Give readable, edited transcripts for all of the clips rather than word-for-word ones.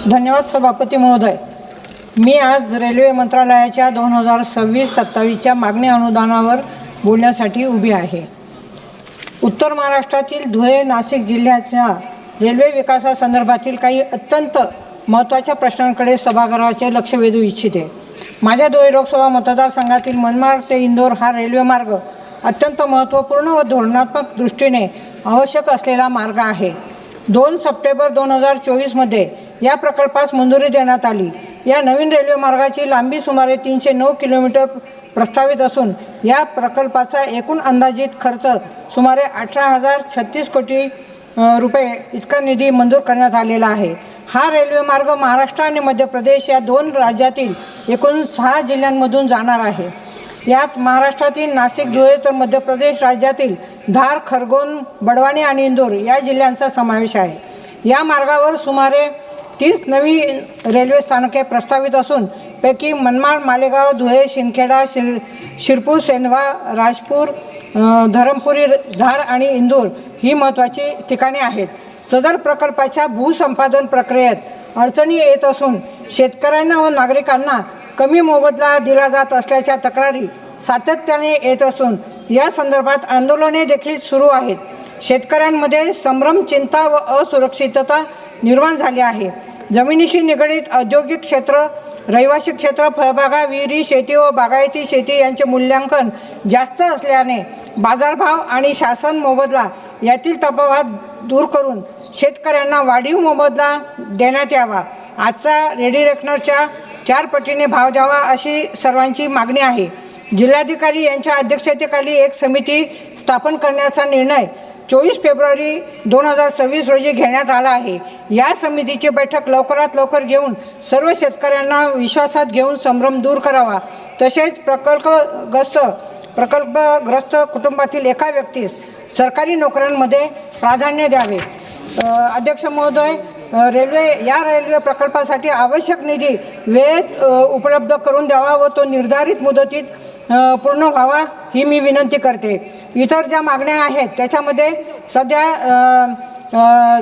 धन्यवाद सभापती महोदय। मी आज रेल्वे मंत्रालयाच्या 2026-27च्या मागणी अनुदानावर बोलण्यासाठी उभी आहे। उत्तर महाराष्ट्रातील धुळे नाशिक जिल्ह्याच्या रेल्वे विकासासंदर्भातील काही अत्यंत महत्त्वाच्या प्रश्नांकडे सभागृहाचे लक्ष वेधू इच्छिते। माझ्या धुळे लोकसभा मतदारसंघातील मनमाड ते इंदोर हा रेल्वे मार्ग अत्यंत महत्त्वपूर्ण व धोरणात्मक दृष्टीने आवश्यक असलेला मार्ग आहे। 2 सप्टेंबर 2024 मध्ये या प्रकल्पास मंजुरी देण्यात आली। या नवीन रेल्वे मार्गाची लांबी सुमारे 309 किलोमीटर प्रस्तावित असून या प्रकल्पाचा एकूण अंदाजित खर्च सुमारे 18,036 कोटी रुपये इतका निधी मंजूर करण्यात आलेला आहे। हा रेल्वे मार्ग महाराष्ट्र आणि मध्य प्रदेश या 2 राज्यातील एकूण 6 जिल्ह्यांमधून जाणार आहे। यात महाराष्ट्रातील नाशिक धुळे तर मध्य प्रदेश राज्यातील धार खरगोन बडवानी आणि इंदोर या जिल्ह्यांचा समावेश आहे। या मार्गावर सुमारे 30 नवी रेल्वे स्थानके प्रस्तावित असून पैकी मनमाड मालेगाव धुळे शिंदखेडा शिरपूर सेंधवा राजपूर धरमपुरी धार आणि इंदोर ही महत्त्वाची ठिकाणे आहेत। सदर प्रकल्पाच्या भूसंपादन प्रक्रियेत अडचणी येत असून शेतकऱ्यांना व नागरिकांना कमी मोबदला दिला जात असल्याच्या तक्रारी सातत्याने येत असून या संदर्भात आंदोलने देखील सुरू आहेत। शेतकऱ्यांमध्ये संभ्रम चिंता व असुरक्षितता निर्माण झाली आहे। जमिनीशी निगडीत औद्योगिक क्षेत्र रहिवासी क्षेत्र फळबागा विहिरी शेती व बागायती शेती यांचे मूल्यांकन जास्त असल्याने बाजारभाव आणि शासन मोबदला यातील तफावत दूर करून शेतकऱ्यांना वाढीव मोबदला देण्यात यावा। आजचा रेडी रेकनरच्या 4 पटीने भाव द्यावा अशी सर्वांची मागणी आहे। जिल्हाधिकारी यांच्या अध्यक्षतेखाली एक समिती स्थापन करण्याचा निर्णय 24 फेब्रुवारी 2026 रोजी घेण्यात आला आहे। या समितीची बैठक लवकरात लवकर घेऊन सर्व शेतकऱ्यांना विश्वासात घेऊन संभ्रम दूर करावा। तसेच प्रकल्पग्रस्त कुटुंबातील एका व्यक्तीस सरकारी नोकऱ्यांमध्ये प्राधान्य द्यावे। अध्यक्ष महोदय, रेल्वे प्रकल्पासाठी आवश्यक निधी वेळेत उपलब्ध करून द्यावा व तो निर्धारित मुदतीत पूर्ण व्हावा ही मी विनंती करते। इतर ज्या मागण्या आहेत त्याच्यामध्ये सध्या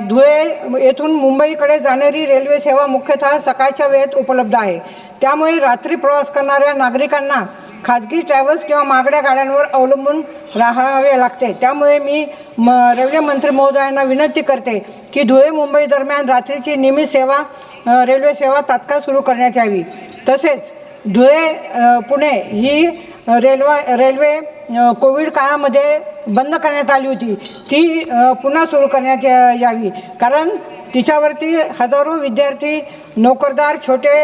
धुळे येथून मुंबईकडे जाणारी रेल्वे सेवा मुख्यतः सकाळच्या वेळेत उपलब्ध आहे। त्यामुळे रात्री प्रवास करणाऱ्या नागरिकांना खाजगी ट्रॅव्हल्स किंवा महागड्या गाड्यांवर अवलंबून राहावे लागते। त्यामुळे मी रेल्वे मंत्री महोदयांना विनंती करते की धुळे मुंबई दरम्यान रात्रीची नियमित रेल्वे सेवा तात्काळ सुरू करण्यात यावी। तसेच धुळे पुणे ही रेल्वे कोविड काळामध्ये बंद करण्यात आली होती, ती पुन्हा सुरू करण्यात यावी। कारण तिच्यावरती हजारो विद्यार्थी नोकरदार छोटे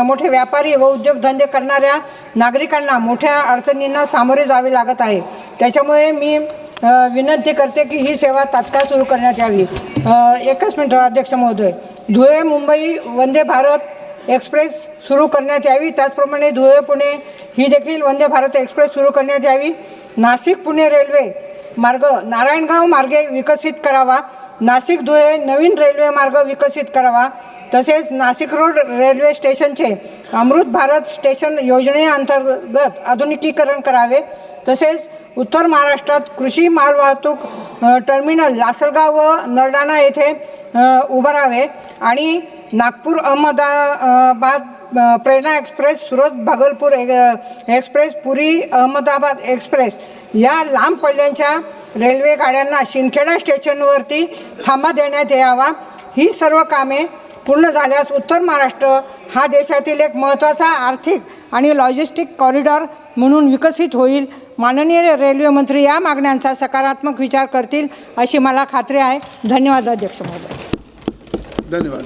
मोठे व्यापारी व उद्योगधंदे करणाऱ्या नागरिकांना मोठ्या अडचणींना सामोरे जावे लागत आहे। त्याच्यामुळे मी विनंती करते की ही सेवा तात्काळ सुरू करण्यात यावी। एकच मिनिट अध्यक्ष महोदय, धुळे मुंबई वंदे भारत एक्सप्रेस सुरू करण्यात यावी। त्याचप्रमाणे धुळे पुणे ही देखील वंदे भारत एक्सप्रेस सुरू करण्यात यावी। नाशिक पुणे रेल्वे मार्ग नारायणगाव मार्गे विकसित करावा। नाशिक धुळे नवीन रेल्वे मार्ग विकसित करावा। तसेच नाशिक रोड रेल्वे स्टेशनचे अमृत भारत स्टेशन योजनेअंतर्गत आधुनिकीकरण करावे। तसेच उत्तर महाराष्ट्रात कृषी मालवाहतूक टर्मिनल लासलगाव व नरडाणा येथे उभारावे आणि नागपूर अहमदाबाद प्रेरणा express Surat Bhagalpur express Puri Ahmedabad express या लांब पल्ल्यांच्या रेल्वे गाड्यांना शिंदखेडा स्टेशनवरती थांबा देण्यात यावा। ही सर्व कामे पूर्ण झाल्यास उत्तर महाराष्ट्र हा देशातील एक महत्त्वाचा आर्थिक आणि लॉजिस्टिक कॉरिडॉर म्हणून विकसित होईल। माननीय रेल्वे मंत्री या मागण्यांचा सकारात्मक विचार करतील अशी मला खात्री आहे। धन्यवाद अध्यक्ष महोदय। धन्यवाद।